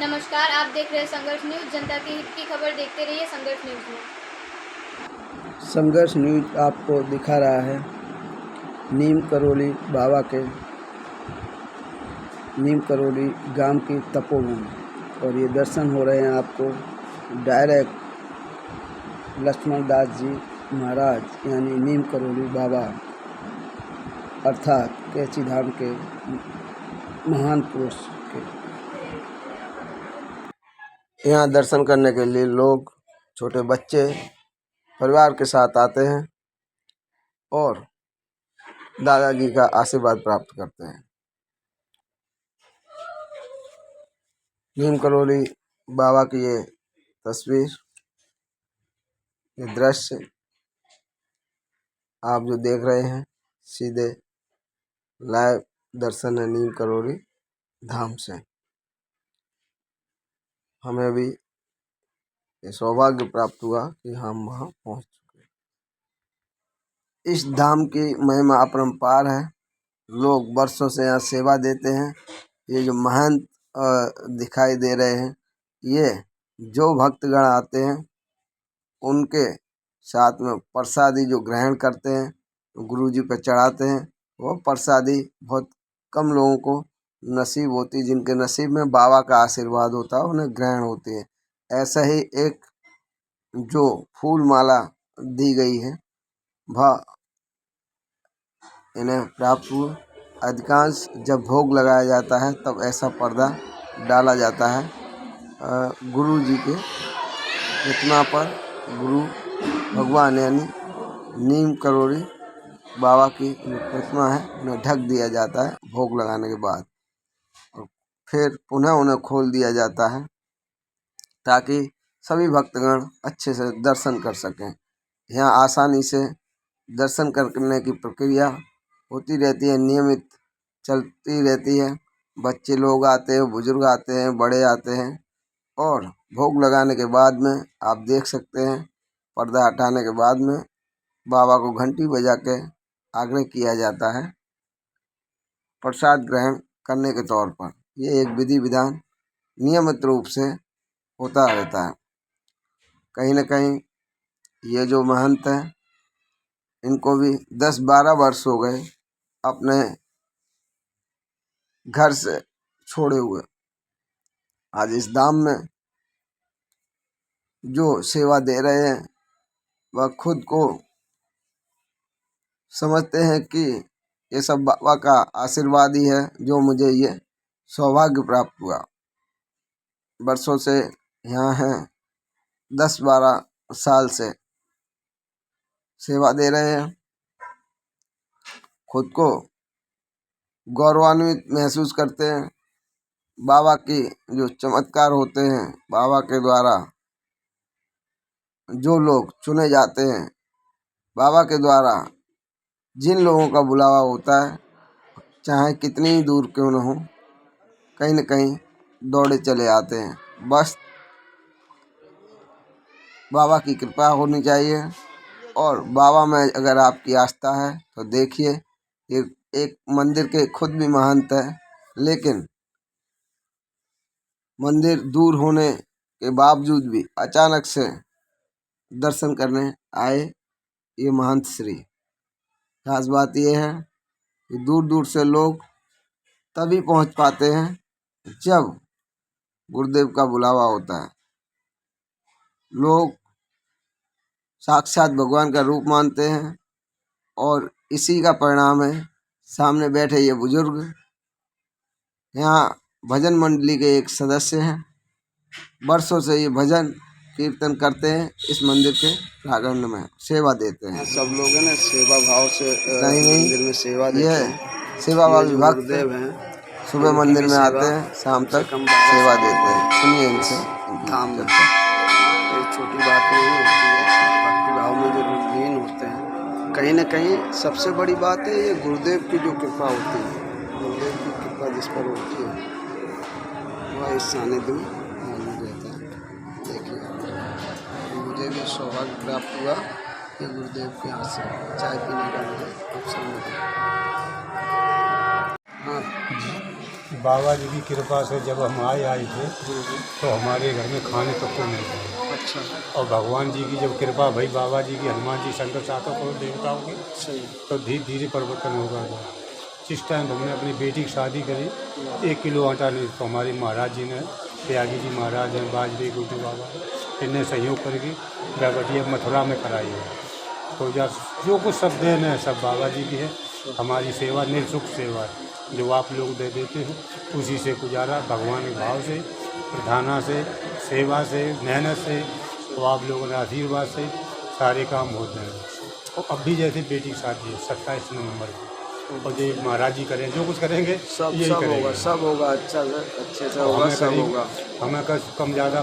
नमस्कार, आप देख रहे हैं संघर्ष न्यूज। जनता के हित की खबर देखते रहिए संघर्ष न्यूज में। संघर्ष न्यूज आपको दिखा रहा है नीम करौली बाबा के नीम करौली गांव की तपोवन, और ये दर्शन हो रहे हैं आपको डायरेक्ट लक्ष्मण दास जी महाराज यानी नीम करौली बाबा अर्थात कैची धाम के महान पुरुष के। यहाँ दर्शन करने के लिए लोग, छोटे बच्चे परिवार के साथ आते हैं और दादाजी का आशीर्वाद प्राप्त करते हैं। नीम करौली बाबा की ये तस्वीर, ये दृश्य आप जो देख रहे हैं, सीधे लाइव दर्शन है नीम करौली धाम से। हमें भी ये सौभाग्य प्राप्त हुआ कि हम वहाँ पहुँच चुके। इस धाम की महिमा अपरंपार है। लोग वर्षों से यहाँ सेवा देते हैं। ये जो महंत दिखाई दे रहे हैं, ये जो भक्तगण आते हैं उनके साथ में प्रसादी जो ग्रहण करते हैं, गुरु जी पे चढ़ाते हैं, वो प्रसादी बहुत कम लोगों को नसीब होती है। जिनके नसीब में बाबा का आशीर्वाद होता है उन्हें ग्रहण होती है। ऐसा ही एक जो फूल माला दी गई है वह इन्हें प्राप्त हुआ। अधिकांश जब भोग लगाया जाता है तब ऐसा पर्दा डाला जाता है गुरु जी के प्रतिमा पर। गुरु भगवान यानी नीम करौली बाबा की प्रतिमा है, उन्हें ढक दिया जाता है भोग लगाने के बाद, और फिर पुनः उन्हें खोल दिया जाता है ताकि सभी भक्तगण अच्छे से दर्शन कर सकें। यहाँ आसानी से दर्शन करने की प्रक्रिया होती रहती है, नियमित चलती रहती है। बच्चे लोग आते हैं, बुजुर्ग आते हैं, बड़े आते हैं, और भोग लगाने के बाद में आप देख सकते हैं पर्दा हटाने के बाद में बाबा को घंटी बजा के आग्रह किया जाता है प्रसाद ग्रहण करने के तौर पर। ये एक विधि विधान नियमित रूप से होता रहता है। कहीं न कहीं ये जो महंत हैं, इनको भी 10-12 वर्ष हो गए अपने घर से छोड़े हुए। आज इस धाम में जो सेवा दे रहे हैं वह खुद को समझते हैं कि ये सब बाबा का आशीर्वाद ही है जो मुझे ये सौभाग्य प्राप्त हुआ। वर्षों से यहाँ हैं, 10-12 साल से सेवा दे रहे हैं। खुद को गौरवान्वित महसूस करते हैं। बाबा की जो चमत्कार होते हैं, बाबा के द्वारा जो लोग चुने जाते हैं, बाबा के द्वारा जिन लोगों का बुलावा होता है, चाहे कितनी ही दूर क्यों न हो, कहीं न कहीं दौड़े चले आते हैं। बस बाबा की कृपा होनी चाहिए, और बाबा में अगर आपकी आस्था है तो देखिए, एक मंदिर के खुद भी महंत है, लेकिन मंदिर दूर होने के बावजूद भी अचानक से दर्शन करने आए ये महंत श्री। खास बात यह है कि दूर दूर से लोग तभी पहुंच पाते हैं जब गुरुदेव का बुलावा होता है। लोग साक्षात भगवान का रूप मानते हैं, और इसी का परिणाम है सामने बैठे ये बुजुर्ग। यहाँ भजन मंडली के एक सदस्य हैं। वर्षों से ये भजन कीर्तन करते हैं, इस मंदिर के प्रांगण में सेवा देते हैं। सब लोग हैं ना सेवा भाव से मंदिर में सेवा देते हैं। सेवा भाव विभाग गुरुदेव हैं, सुबह मंदिर में आते हैं, शाम तक सेवा देते हैं। सुनिए इनसे धाम में एक छोटी बात नहीं होती है, भक्ति भाव में जो लीन होते हैं। कहीं न कहीं सबसे बड़ी बात है ये गुरुदेव की जो कृपा होती है, गुरुदेव की कृपा जिस पर होती है वह इस सानिध्य में मौजूद रहता है। देखिए, मुझे भी सौभाग्य प्राप्त हुआ कि गुरुदेव के यहाँ से चाय पीने का मुझे अवसर मिला। हाँ, बाबा जी की कृपा से जब हम आए थे तो हमारे घर में खाने तक को नहीं था। अच्छा, और भगवान जी की जब कृपा भई, बाबा जी की, हनुमान जी, शंकर सातों को देवताओं की, सही। तो धीरे धीरे परिवर्तन होगा था। जिस टाइम हमने अपनी बेटी की शादी करी, 1 किलो आटा नहीं, तो हमारे महाराज जी ने, त्यागी जी महाराज हैं, वाजपेयी गुड्डू बाबा, इनने सहयोग करके बेबटिया मथुरा में कराई है। तो जो कुछ सब देन है सब बाबा जी की है। हमारी सेवा निःशुल्क सेवा है, जो आप लोग दे देते हैं उसी से गुजारा, भगवान के भाव से, प्रधाना से, सेवा से, मेहनत से, तो आप लोगों ने आशीर्वाद से सारे काम होते हैं। और अब भी जैसे बेटी की शादी है 27 नवंबर को, और जो महाराज जी करें, जो कुछ करेंगे सब यही सब करेंगे। होगा, सब होगा, अच्छा से अच्छे से और होगा, हमें सब करीब होगा। हमें कम ज़्यादा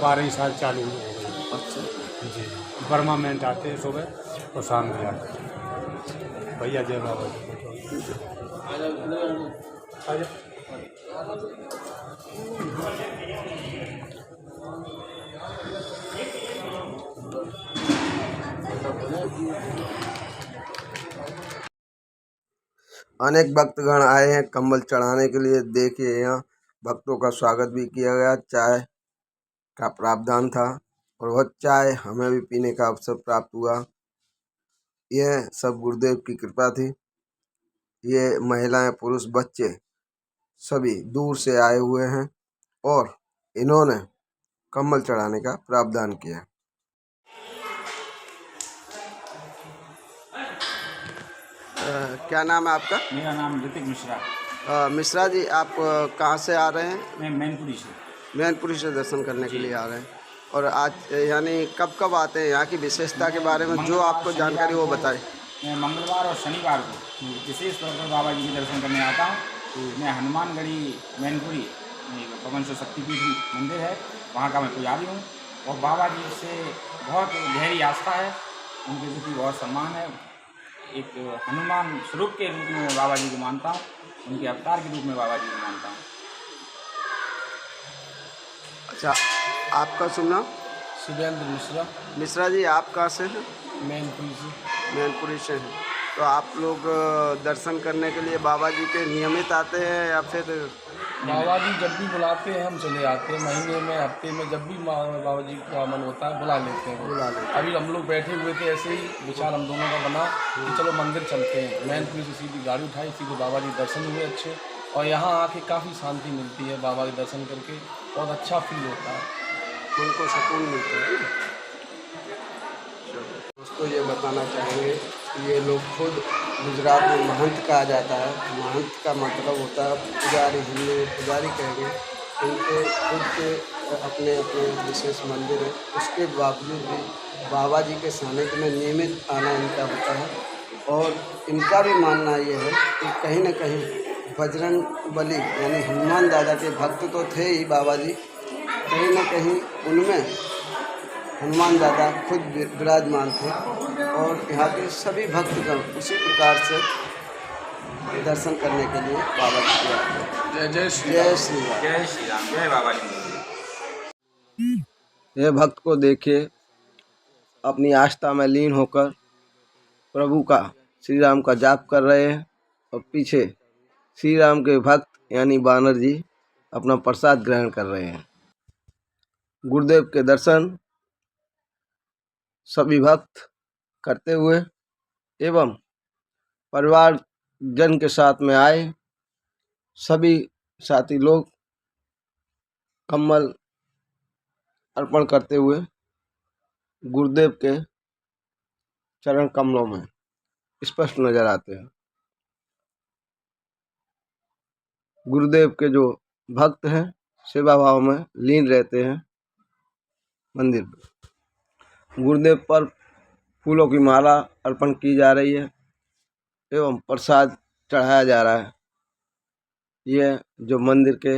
12 ही साल चालू हो गए। अच्छा, जी, परमानेंट आते हैं सुबह और शाम में आते हैं। भैया जय बाबा जी। आजा। अनेक भक्तगण आए हैं कंबल चढ़ाने के लिए। देखिए यहाँ भक्तों का स्वागत भी किया गया। चाय का प्रावधान था और वह चाय हमें भी पीने का अवसर प्राप्त हुआ। यह सब गुरुदेव की कृपा थी। ये महिलाएं, पुरुष, बच्चे सभी दूर से आए हुए हैं और इन्होंने कंबल चढ़ाने का प्रावधान किया। क्या नाम है आपका? मेरा नाम ऋतिक मिश्रा। मिश्रा जी, आप कहाँ से आ रहे हैं? मैं मैनपुरी से। मैनपुरी से दर्शन करने के लिए आ रहे हैं। और आज यानी कब कब आते हैं? यहाँ की विशेषता के बारे में जो आपको जानकारी वो बताएं। मैं मंगलवार और शनिवार को विशेष तौर पर बाबा जी के दर्शन करने आता हूँ। मैं हनुमानगढ़ी मैनपुरी पवन शक्तिपीठ मंदिर है, वहाँ का मैं पुजारी हूँ। और बाबा जी से बहुत गहरी आस्था है, उनके प्रति बहुत सम्मान है। एक हनुमान स्वरूप के रूप में बाबा जी को मानता हूँ, उनके अवतार के रूप में बाबा जी को मानता हूँ। अच्छा, आपका शुभ नाम? शिवेंद्र मिश्रा। मिश्रा जी, आप कहाँ से हैं? मैनपुरी से। मैनपुरी से हैं। तो आप लोग दर्शन करने के लिए बाबा जी के नियमित आते हैं या फिर? बाबा जी जब भी बुलाते हैं हम चले आते हैं। महीने में, हफ्ते में, जब भी बाबा जी का मन होता है बुला लेते हैं। बुला लेते हैं। अभी हम लोग बैठे हुए थे, ऐसे ही विचार हम दोनों का बना कि चलो मंदिर चलते हैं। मैनपुरी से सीधी गाड़ी उठाई, सीधे बाबा जी दर्शन हुए अच्छे। और यहाँ आके काफ़ी शांति मिलती है, बाबा के दर्शन करके बहुत अच्छा फील होता है, उनको सुकून मिलता है। दोस्तों, ये बताना चाहेंगे कि ये लोग खुद गुजरात में महंत कहा जाता है। महंत का मतलब होता है पुजारी, हिंदी में पुजारी कहेंगे। इनके खुद के अपने अपने विशेष मंदिर है, उसके बावजूद भी बाबा जी के सानिध्य में नियमित आना इनका होता है। और इनका भी मानना ये है कि कहीं न कहीं बजरंग बली यानी हनुमान दादा के भक्त तो थे ही बाबा जी, कहीं न कहीं उनमें हनुमान दादा खुद विराजमान थे। और यहाँ के सभी भक्तगण उसी प्रकार से दर्शन करने के लिए बाबा जी के आते हैं। जय जय श्री जय श्री राम। जय श्री राम, जय बाबा जी। यह भक्त को देखिए अपनी आस्था में लीन होकर प्रभु का, श्री राम का जाप कर रहे हैं और पीछे श्री राम के भक्त यानी बानर जी अपना प्रसाद ग्रहण कर रहे हैं। गुरुदेव के दर्शन सभी भक्त करते हुए एवं परिवार जन के साथ में आए सभी साथी लोग कम्बल अर्पण करते हुए गुरुदेव के चरण कमलों में स्पष्ट नजर आते हैं। गुरुदेव के जो भक्त हैं सेवा भाव में लीन रहते हैं। मंदिर में गुरुदेव पर फूलों की माला अर्पण की जा रही है एवं प्रसाद चढ़ाया जा रहा है। ये जो मंदिर के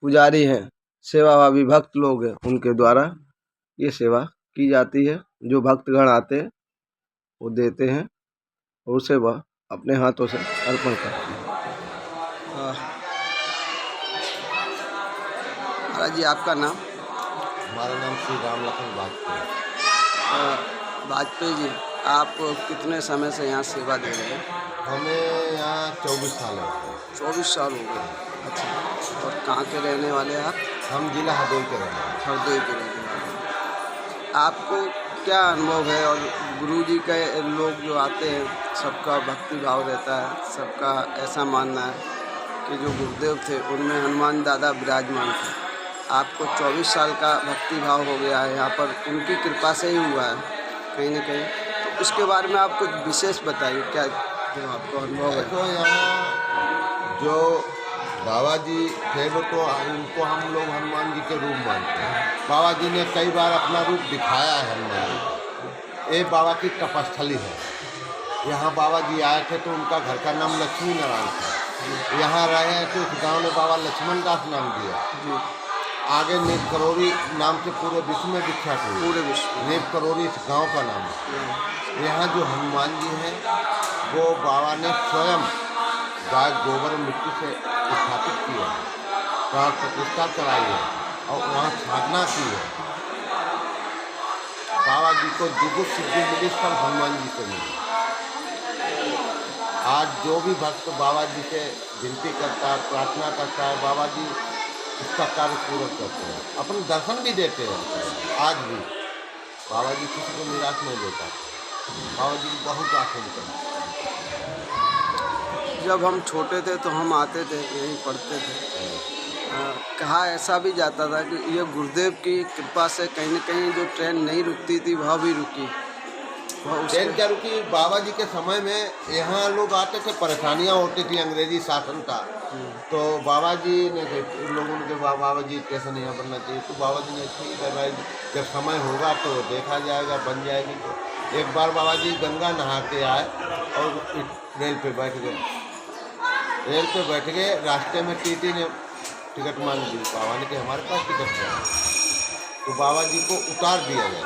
पुजारी हैं, सेवाभावी भक्त लोग हैं, उनके द्वारा ये सेवा की जाती है। जो भक्तगण आते हैं वो देते हैं और उसे वह अपने हाथों से अर्पण करते हैं। महाराज जी, आपका नाम? हमारा नाम श्री राम लखन वाजपेयी। वाजपेयी जी, आप कितने समय से यहाँ सेवा दे रहे हैं? हमें यहाँ 24 साल है। 24 साल हो गए। अच्छा, और कहाँ के रहने वाले हैं आप? हम जिला हरदोई के रहने वाले हैं। हरदोई के रहने वाले हैं। आपको क्या अनुभव है? और गुरुजी के लोग जो आते हैं, सबका भक्ति भाव रहता है, सबका ऐसा मानना है कि जो गुरुदेव थे उनमें हनुमान दादा विराजमान थे। आपको 24 साल का भक्ति भाव हो गया है, यहाँ पर उनकी कृपा से ही हुआ है कहीं ना कहीं। तो उसके बारे में आप कुछ विशेष बताइए, क्या जो आपको अनुभव है? तो यहाँ जो बाबा जी थे वो तो उनको हम लोग हनुमान जी के रूप मानते हैं। बाबा जी ने कई बार अपना रूप दिखाया है हनुमान जी को। ये बाबा की तपस्थली है। यहाँ बाबा जी आए थे तो उनका घर का नाम लक्ष्मी नारायण था। यहाँ रहे तो उस गाँव ने बाबा लक्ष्मण दास नाम दिया। आगे नीप करोरी नाम से पूरे विश्व में विख्यात हुए। पूरे विश्व नीप करोरी इस गांव का नाम है। यहाँ जो हनुमान जी हैं वो बाबा ने स्वयं गाय गोबर और मिट्टी से स्थापित किए हैं, प्राण प्रतिष्ठा कराई है और वहाँ साधना की है। बाबा जी को जुगुत सिद्धि मिली सब हनुमान जी से मिली। आज जो भी भक्त बाबा जी से विनती करता है, प्रार्थना करता है, बाबा जी उसका कार्य पूरा करते हैं, अपने दर्शन भी देते हैं। आज भी बाबा जी किसी को निराश नहीं देता। बाबा जी की बहुत आसन करते। जब हम छोटे थे तो हम आते थे, यहीं पढ़ते थे। कहा ऐसा भी जाता था कि ये गुरुदेव की कृपा से कहीं न कहीं जो ट्रेन नहीं रुकती थी वह भी रुकी। ट्रेन क्या रुकी? बाबा जी के समय में यहाँ लोग आते थे, परेशानियाँ होती थी, अंग्रेजी शासन था। तो बाबा जी ने लोगों के बाबा जी स्टेशन यहाँ बनना चाहिए। तो बाबा जी ने ठीक है भाई, जब समय होगा तो देखा जाएगा, बन जाएगी। तो एक बार बाबा जी गंगा नहा के आए और रेल पे बैठ गए। रेल पे बैठ गए, रास्ते में टीटी ने टिकट मांग दी। बाबा ने कि हमारे पास टिकट है। तो बाबा जी को उतार दिया गया।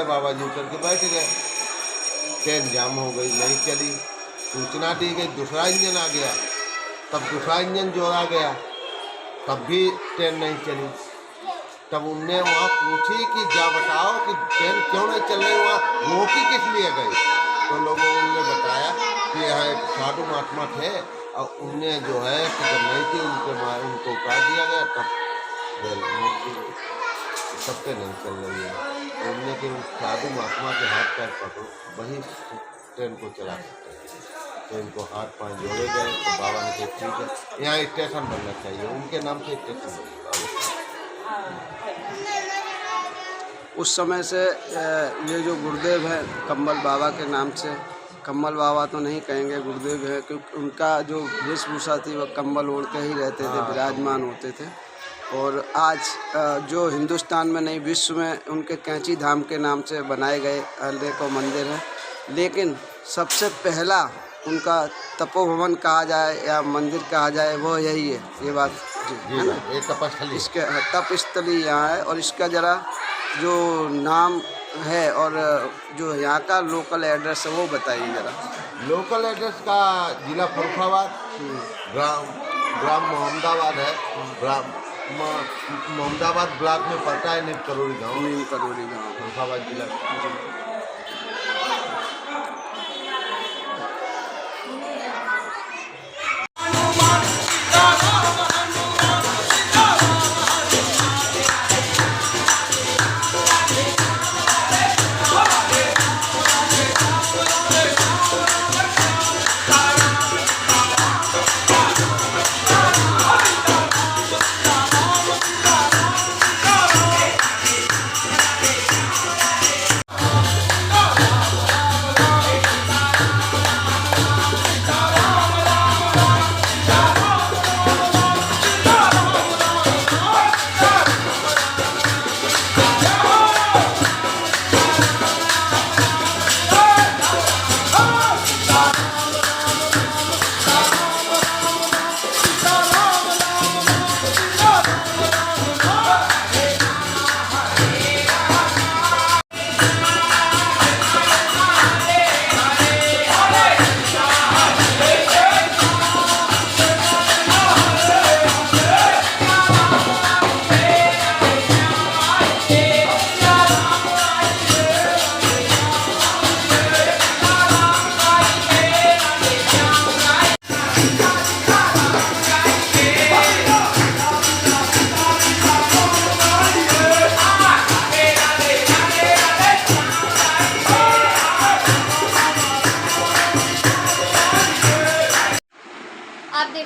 बाबा जी उतर के बैठ गए। ट्रेन जाम हो गई, नहीं चली। सूचना दी गई, दूसरा इंजन आ गया। तब दूसरा इंजन जोड़ा गया, तब भी ट्रेन नहीं चली। तब उनने वहाँ पूछी कि जा बताओ कि ट्रेन क्यों नहीं चल रही, वहाँ रोकी किस लिए गई? तो लोगों ने बताया कि यहाँ एक साधु महात्मा थे और उनने जो है टिकट नहीं थी, उनको उतार दिया गया। तब रेल सबसे नहीं चल रही है। उनने कि साधु महात्मा के हाथ पैर पकड़ो, वही ट्रेन को चला सकते हैं। तो इनको हाथ पांव जोड़े गए। तो बाबा ने कहा ठीक है, यहाँ स्टेशन बनना चाहिए, उनके नाम से स्टेशन बना। उस समय से ये जो गुरुदेव हैं कम्बल बाबा के नाम से, कम्बल बाबा तो नहीं कहेंगे, गुरुदेव है, क्योंकि उनका जो वेशभूषा थी वह कम्बल ओढ़ के ही रहते थे, विराजमान होते थे। और आज जो हिंदुस्तान में नहीं विश्व में उनके कैंची धाम के नाम से बनाए गए अनेकों मंदिर हैं। लेकिन सबसे पहला उनका तपोभवन कहा जाए या मंदिर कहा जाए वो यही है। ये बात जी है ना, ये तपस्थली, इसके तपस्थली यहाँ है। और इसका ज़रा जो नाम है और जो यहाँ का लोकल एड्रेस है वो बताइए ज़रा। लोकल एड्रेस का जिला फरुखाबाद, ग्राम मोहम्मदाबाद है। ग्राम मोहम्मदाबाद ब्लॉक में पड़ता है। नीम करोरी गाँव, फरुखाबाद जिला।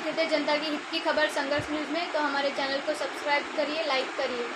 उपस्थित है जनता की हित की खबर संघर्ष न्यूज़ में, तो हमारे चैनल को सब्सक्राइब करिए, लाइक करिए।